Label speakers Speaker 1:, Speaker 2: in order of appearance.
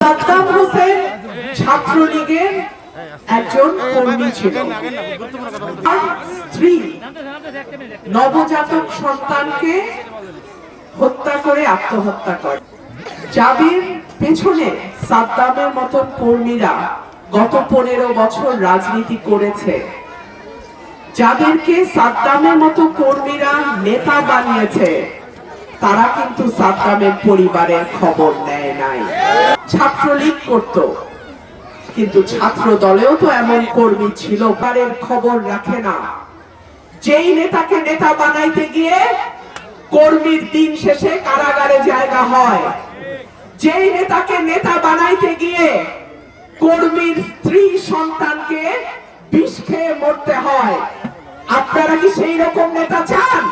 Speaker 1: সাদ্দাম হোসেন ছাত্রলীগের একজন কর্মী ছিল। স্ত্রী নবজাতক সন্তানকে হত্যা করে আত্মহত্যা করে। যাদের পেছনে সাদ্দামের মতন কর্মীরা গত 15 বছর রাজনীতি করেছে, যাদেরকে সাদ্দামের মতো কর্মীরা নেতা বানিয়েছে, তারা কিন্তু সাদ্দামের পরিবারের খবর নেয় নাই। ছাত্রলীগ করত, কিন্তু ছাত্র দলেও তো এমন কর্মী ছিল পরিবারের খবর রাখে না। যেই নেতাকে নেতা বানাইতে গিয়ে কর্মীর দিন শেষে কারাগারে জায়গা হয়, যেই নেতাকে নেতা বানাইতে গিয়ে কর্মীর স্ত্রী সন্তানকে বিষ খেয়ে মরতে হয়, আপনারা কি সেই রকম নেতা চান?